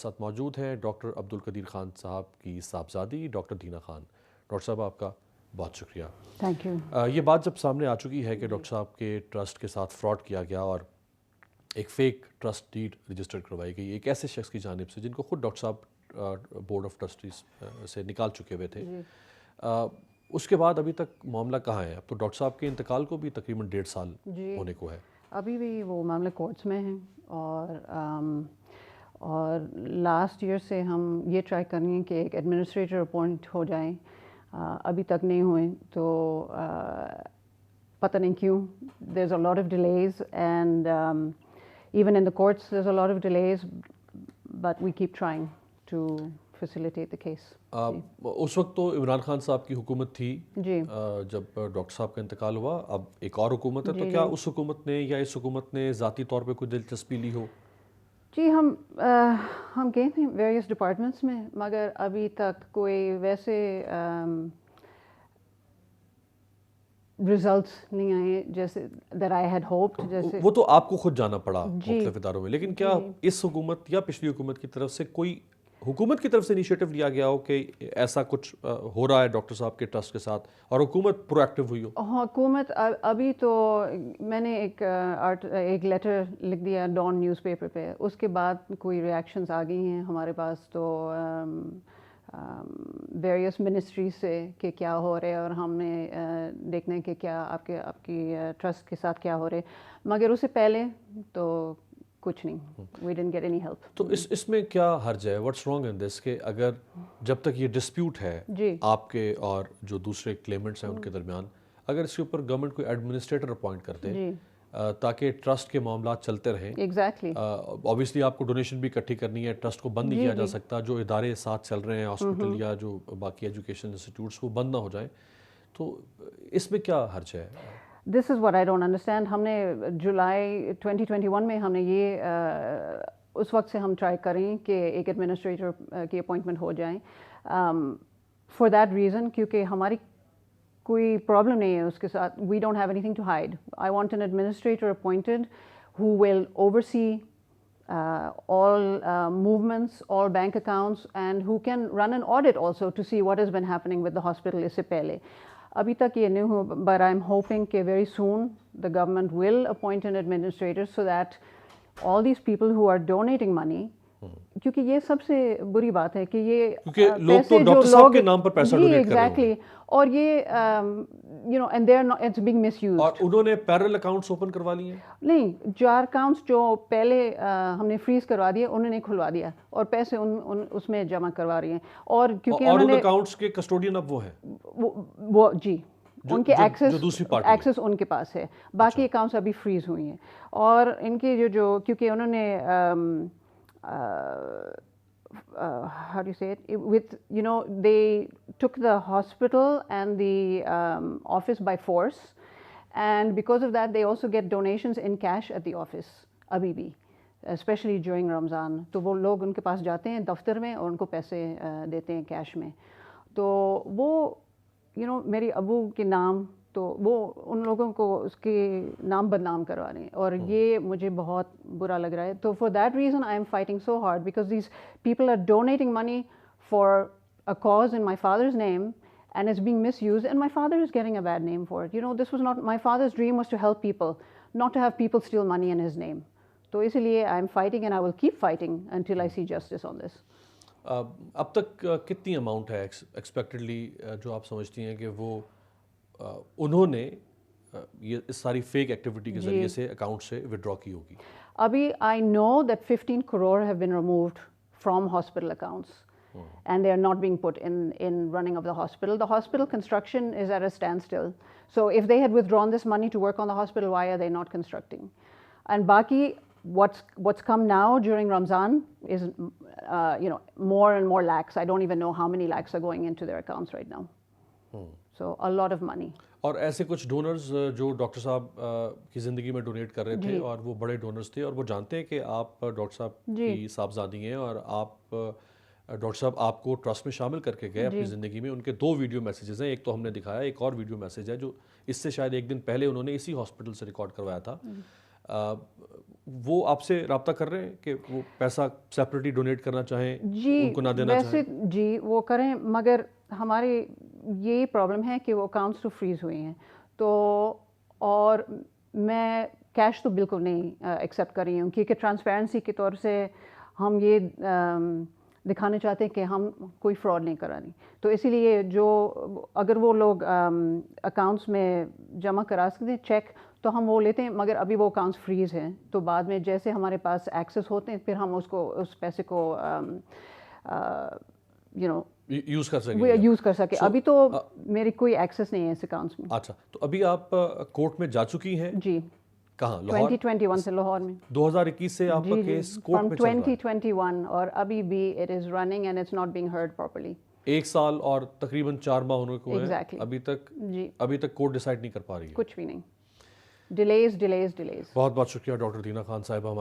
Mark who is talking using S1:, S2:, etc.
S1: ساتھ موجود ہیں ڈاکٹر عبدالقدیر خان صاحب کی صاحبزادی ڈاکٹر دینا خان. ڈاکٹر صاحب آپ کا بہت شکریہ.
S2: Thank you.
S1: یہ بات جب سامنے آ چکی ہے کہ ڈاکٹر صاحب کے ٹرسٹ کے ساتھ فراڈ کیا گیا اور ایک فیک ٹرسٹ ڈیڈ رجسٹر کروائی گئی ایک ایسے شخص کی جانب سے جن کو خود ڈاکٹر صاحب بورڈ آف ٹرسٹیز سے نکال چکے ہوئے تھے, اس کے بعد ابھی تک معاملہ کہاں ہے؟ اب تو ڈاکٹر صاحب کے انتقال کو بھی تقریباً 1.5 سال ہونے کو ہے.
S2: ابھی بھی وہ معاملہ کورٹس میں ہیں اور لاسٹ ایئر سے ہم یہ ٹرائی کر رہے ہیں کہ ایک ایڈمنسٹریٹر اپوائنٹ ہو جائیں, ابھی تک نہیں ہوئے. تو پتہ نہیں کیوں there is a lot of delays and even in the courts there is a lot of delays but we keep trying to facilitate the case.
S1: اس وقت تو عمران خان صاحب کی حکومت تھی
S2: جی
S1: جب ڈاکٹر صاحب کا انتقال ہوا, اب ایک اور حکومت ہے, تو کیا اس حکومت نے یا اس حکومت نے ذاتی طور پہ کوئی دلچسپی لی ہو؟
S2: جی ہم گئے تھے ویریس ڈپارٹمنٹس میں مگر ابھی تک کوئی ویسے ریزلٹس نہیں آئے جیسے دیٹ آئی ہیڈ ہوپڈ. جیسے
S1: وہ تو آپ کو خود جانا پڑا مختلف اداروں میں, لیکن کیا اس حکومت یا پچھلی حکومت کی طرف سے کوئی حکومت کی طرف سے انیشیٹو لیا گیا ہو کہ ایسا کچھ ہو رہا ہے ڈاکٹر صاحب کے ٹرسٹ کے ساتھ اور حکومت پرو ایکٹیو ہوئی ہو؟
S2: حکومت ابھی تو میں نے ایک لیٹر لکھ دیا ڈان نیوز پیپر پہ, اس کے بعد کوئی ریئیکشنز آ گئی ہیں ہمارے پاس تو ویریس منسٹریز سے کہ کیا ہو رہے اور ہم نے دیکھنا ہے کہ کیا آپ کی ٹرسٹ کے ساتھ کیا ہو رہے, مگر اس سے پہلے تو کچھ نہیں. We didn't get any help.
S1: تو اس میں کیا حرج ہے؟ واٹس رانگ ان دس کہ اگر جب تک یہ ڈسپیوٹ ہے آپ کے اور جو دوسرے کلیمنٹس ہیں ان کے درمیان, اگر اس کے اوپر گورنمنٹ کوئی ایڈمنسٹریٹر اپوائنٹ کر دے تاکہ ٹرسٹ کے معاملات چلتے رہیں.
S2: ایگزیکٹلی.
S1: اوبیسلی آپ کو ڈونیشن بھی اکٹھی کرنی ہے, ٹرسٹ کو بند نہیں کیا جا سکتا. جو ادارے ساتھ چل رہے ہیں ہاسپٹل یا جو باقی ایجوکیشن انسٹیٹیوٹس وہ بند نہ ہو جائیں, تو اس میں کیا حرج ہے؟
S2: This is what I don't understand. ہم نے جولائی 2021 میں ہم نے یہ اس وقت سے ہم ٹرائی کریں کہ ایک ایڈمنسٹریٹر کی اپوائنٹمنٹ ہو جائیں فار دیٹ ریزن, کیونکہ ہماری کوئی پرابلم نہیں ہے اس کے ساتھ. We don't have anything to hide. I want an administrator appointed who will oversee all movements, all bank accounts, and who can run an audit also to see what has been happening with the hospital. اس سے پہلے ابھی تک یہ نہیں ہو, but I'm hoping کہ very soon the government will appoint an administrator so that all these people who are donating money, کیونکہ یہ سب سے بری بات ہے کہ یہ
S1: لوگ تو ڈاکٹر صاحب کے نام پر پیسہ ڈونیٹ کر رہے ہیں.
S2: ایگزیکٹلی. اور یہ and they are not, it's being misused.
S1: اور انہوں نے پیرل اکاؤنٹس اوپن کروا لیے ہیں؟
S2: نہیں, 4 اکاؤنٹس جو پہلے ہم نے فریز کروا دیے انہوں نے کھلوا دیا اور پیسے اس میں جمع کروا رہی ہیں. اور کیونکہ
S1: ان اکاؤنٹس کے کسٹوڈین اب وہ ہیں
S2: وہ جی ان کے ایکسیس ان کے پاس ہے, باقی اکاؤنٹس ابھی فریز ہوئی ہیں. اور ان کی جو کیونکہ انہوں نے how do you say it, with they took the hospital and the office by force, and because of that they also get donations in cash at the office abhi bhi, especially during Ramzan. تو وہ لوگ ان کے پاس جاتے ہیں دفتر میں اور ان کو پیسے دیتے ہیں کیش میں. تو وہ میری ابو کے نام تو وہ ان لوگوں کو اس کے نام بدنام کروا رہے ہیں اور یہ مجھے بہت برا لگ رہا ہے. تو for that reason I am fighting so hard because these people are donating money for a cause in my father's name and it's being misused, and my father is getting a bad name for it. This was not my father's dream, was to help people, not to have people steal money in his name. So isliye I am fighting and I will keep fighting until I see justice on this.
S1: اب تک کتنی amount ہے expectedly جو آپ سمجھتی ہیں کہ وہ انہوں نے یہ اس ساری فیک ایکٹیویٹی کے ذریعے سے اکاؤنٹ سے ودرا کی ہوگی؟
S2: ابھی I know that 15 crore have been removed from hospital accounts. And they are not being put in running of the hospital. The hospital construction is at a standstill. So if they had withdrawn this money to work on the hospital, why are they not constructing? And baki, what's come now during Ramzan is more and more lakhs. I don't even know how many lakhs are going into their accounts right now. So a lot of money.
S1: اور ایسے کچھ donors جو doctor صاحب کی زندگی میں donate کر رہے تھے اور وہ بڑے ڈونرز تھے اور وہ جانتے ہیں کہ آپ ڈاکٹر صاحب کی صاحبزادی ہیں اور آپ ڈاکٹر صاحب آپ کو ٹرسٹ میں شامل کر کے گئے اپنی زندگی میں. ان کے 2 ویڈیو میسیجز ہیں, ایک تو ہم نے دکھایا, ایک اور ویڈیو میسیج ہے جو اس سے شاید 1 دن پہلے انہوں نے اسی ہاسپٹل سے ریکارڈ کروایا تھا. وہ آپ سے رابطہ کر رہے ہیں کہ وہ پیسہ سیپریٹلی ڈونیٹ کرنا چاہیں, ان کو نہ دینا چاہیں؟
S2: ویسے جی وہ کریں, مگر ہمارے یہ پرابلم ہے کہ وہ اکاؤنٹس تو فریز ہوئے ہیں, تو اور میں کیش تو بالکل نہیں ایکسیپٹ کر رہی ہوں, کیونکہ ٹرانسپیرنسی کے طور سے ہم یہ دکھانے چاہتے ہیں کہ ہم کوئی فراڈ نہیں کرا رہی. تو اسی لیے جو اگر وہ لوگ اکاؤنٹس میں جمع کرا سکتے ہیں چیک تو ہم وہ لیتے ہیں, مگر ابھی وہ اکاؤنٹس فریز ہیں, تو بعد میں جیسے ہمارے پاس ایکسیس ہوتے ہیں پھر ہم اس کو اس پیسے کو
S1: یوز کر سکیں
S2: یوز کر سکیں. ابھی تو میری کوئی ایکسیس نہیں ہے اس اکاؤنٹس میں.
S1: اچھا, تو ابھی آپ کورٹ میں جا چکی ہیں؟
S2: جی,
S1: کہاں؟ لاہور.
S2: 2021 سے لاہور میں.
S1: 2021 سے آپ کا کیس کورٹ میں چل رہا ہے؟
S2: 2021, اور ابھی بھی it is running and it's not being heard properly.
S1: 1 سال اور تقریباً 4 ماہ ہونے کو ہیں ابھی تک.
S2: جی,
S1: ابھی تک کورٹ ڈیسائیڈ نہیں کر پا رہی ہے
S2: کچھ بھی نہیں. ڈیلیز.
S1: بہت بہت شکریہ ڈاکٹر دینا خان صاحبہ